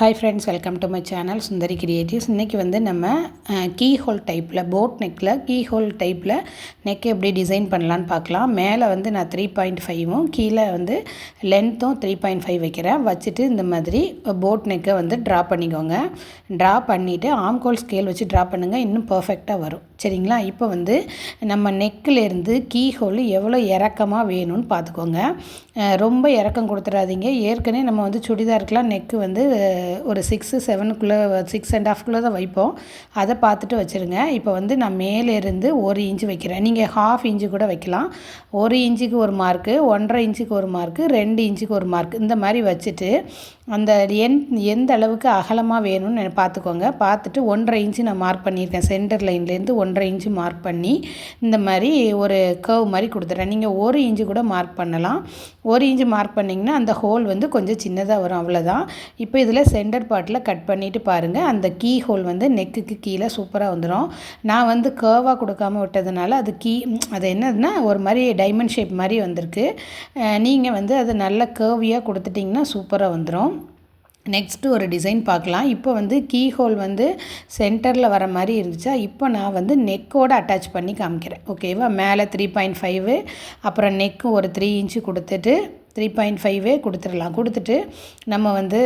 Hi friends, welcome to my channel Sundari creatives. இன்றைக்கி வந்து நம்ம கீ ஹோல் டைப்பில் போட் நெக்கில் கீ ஹோல் டைப்பில் நெக் எப்படி டிசைன் பண்ணலான்னு பார்க்கலாம். மேலே வந்து நான் 3.5ம் கீழே வந்து லென்த்தும் 3.5 வைக்கிறேன். வச்சுட்டு இந்த மாதிரி போட் நெக்கை வந்து ட்ரா பண்ணிக்கோங்க. ட்ரா பண்ணிவிட்டு ஆம்கோல் ஸ்கேல் வச்சு ட்ரா பண்ணுங்கள், இன்னும் பர்ஃபெக்டாக வரும். சரிங்களா? இப்போ வந்து நம்ம நெக்கிலேருந்து கீ ஹோல் எவ்வளோ இறக்கமாக வேணும்னு பார்த்துக்கோங்க. ரொம்ப இறக்கம் கொடுத்துடாதீங்க. ஏற்கனவே நம்ம வந்து சுடிதாருக்கெலாம் நெக்கு வந்து ஒரு 6-7க்குள்ளே 6.5க்குள்ளே தான் வைப்போம். அதை பார்த்துட்டு வச்சுருங்க. இப்போ வந்து நான் மேலேருந்து 1 இன்ச்சு வைக்கிறேன். நீங்கள் 1/2 இன்ச்சு கூட வைக்கலாம். 1 இன்ச்சுக்கு ஒரு மார்க்கு, 1.5 இன்ச்சுக்கு ஒரு மார்க்கு, 2 இன்ச்சுக்கு ஒரு மார்க், இந்த மாதிரி வச்சுட்டு அந்த எந்த அளவுக்கு அகலமாக வேணும்னு பார்த்துக்கோங்க. பார்த்துட்டு 1.5 இன்ச்சு நான் மார்க் பண்ணியிருக்கேன். சென்டர் லைன்லேருந்து 1.5 இன்ச்சு மார்க் பண்ணி இந்த மாதிரி ஒரு கர்வ் மாதிரி கொடுத்துட்றேன். நீங்கள் 1 இன்ச்சு கூட மார்க் பண்ணலாம். 1 இன்ச்சு மார்க் பண்ணிங்கன்னா அந்த ஹோல் வந்து கொஞ்சம் சின்னதாக வரும், அவ்வளோதான். இப்போ இதில் சென்டர் பார்ட்டில் கட் பண்ணிவிட்டு பாருங்கள், அந்த கீ ஹோல் வந்து நெக்குக்கு கீழே சூப்பராக வந்துடும். நான் வந்து கர்வாக கொடுக்காமல் விட்டதுனால அது என்னதுன்னா ஒரு மாதிரி டைமண்ட் ஷேப் மாதிரி வந்திருக்கு. நீங்கள் வந்து அது நல்ல கர்வியாக கொடுத்துட்டிங்கன்னா சூப்பராக வந்துடும். நெக்ஸ்ட்டு ஒரு டிசைன் பார்க்கலாம். இப்போ வந்து கீ ஹோல் வந்து சென்டரில் வர மாதிரி இருந்துச்சா, இப்போ நான் வந்து நெக்கோடு அட்டாச் பண்ணி காமிக்கிறேன். ஓகேவா? மேலே 3.5, அப்புறம் நெக்கு ஒரு 3 இன்ச்சு கொடுத்துட்டு 3.5 கொடுத்துடலாம். கொடுத்துட்டு நம்ம வந்து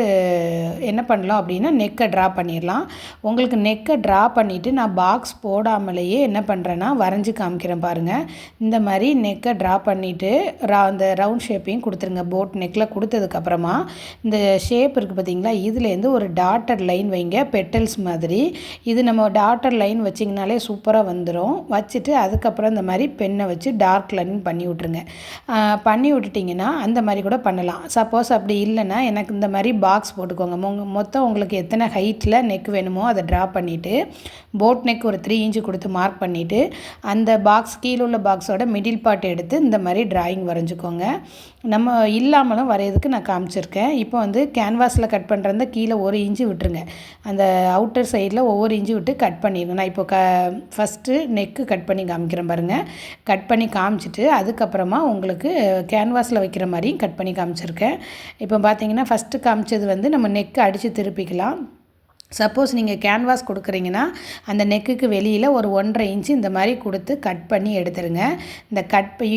என்ன பண்ணலாம் அப்படின்னா நெக்கை ட்ரா பண்ணிடலாம். உங்களுக்கு நெக்கை ட்ரா பண்ணிவிட்டு நான் பாக்ஸ் போடாமலேயே என்ன பண்ணுறேன்னா வரைஞ்சி காமிக்கிறேன் பாருங்கள். இந்த மாதிரி நெக்கை ட்ரா பண்ணிவிட்டு அந்த ரவுண்ட் ஷேப்பையும் கொடுத்துருங்க. போட் நெக்கில் கொடுத்ததுக்கப்புறமா இந்த ஷேப் இருக்குது பார்த்தீங்களா, இதுலேருந்து ஒரு டாட்டர் லைன் வைங்க, பெட்டல்ஸ் மாதிரி. இது நம்ம டாட்டர் லைன் வச்சிங்கனாலே சூப்பராக வந்துடும். வச்சுட்டு அதுக்கப்புறம் இந்த மாதிரி பெண்ணை வச்சு டார்க் லைன் பண்ணி விட்ருங்க. பண்ணி விட்டுட்டிங்கன்னா அந்த மாதிரி கூட பண்ணலாம். சப்போஸ் அப்படி இல்லைன்னா எனக்கு இந்த மாதிரி பாக்ஸ் போட்டுக்கோங்க. மொத்தம் உங்களுக்கு எத்தனை ஹைட்டில் நெக் வேணுமோ அதை ட்ரா பண்ணிவிட்டு போட் நெக் ஒரு 3 இன்ச்சு கொடுத்து மார்க் பண்ணிவிட்டு அந்த பாக்ஸ் கீழே உள்ள பாக்ஸோட மிடில் பார்ட் எடுத்து இந்த மாதிரி ட்ராயிங் வரைஞ்சிக்கோங்க. நம்ம இல்லாமலும் வரைகிறதுக்கு நான் காமிச்சிருக்கேன். இப்போ வந்து கேன்வாஸில் கட் பண்ணுறத கீழே 1 இன்ச்சு விட்டுருங்க. அந்த அவுட்டர் சைடில் ஒவ்வொரு இன்ச்சு விட்டு கட் பண்ணிடுங்க. நான் இப்போ ஃபஸ்ட்டு நெக்கு கட் பண்ணி காமிக்கிறேன் பாருங்கள். கட் பண்ணி காமிச்சிட்டு அதுக்கப்புறமா உங்களுக்கு கேன்வாஸில் வைக்கிற மாதிரி கட் பண்ணி காமிச்சிருக்கேன். இப்போ பார்த்தீங்கன்னா ஃபஸ்ட்டு காமிச்சது வந்து நம்ம நெக்கு அடித்து திருப்பிக்கலாம். சப்போஸ் நீங்கள் கேன்வாஸ் கொடுக்குறீங்கன்னா அந்த நெக்குக்கு வெளியில் ஒரு 1.5 இன்ச்சு இந்த மாதிரி கொடுத்து கட் பண்ணி எடுத்துருங்க. இந்த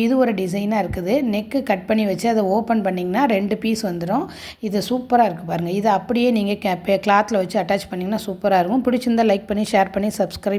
இது ஒரு டிசைனாக இருக்குது. நெக்கு கட் பண்ணி வச்சு அதை ஓப்பன் பண்ணிங்கன்னா 2 பீஸ் வந்துடும். இது சூப்பராக இருக்குது பாருங்கள். இதை அப்படியே நீங்கள் கிளாத்தில் வச்சு அட்டாச் பண்ணிங்கன்னா சூப்பராக இருக்கும். பிடிச்சிருந்தால் லைக் பண்ணி ஷேர் பண்ணி சப்ஸ்கிரைப்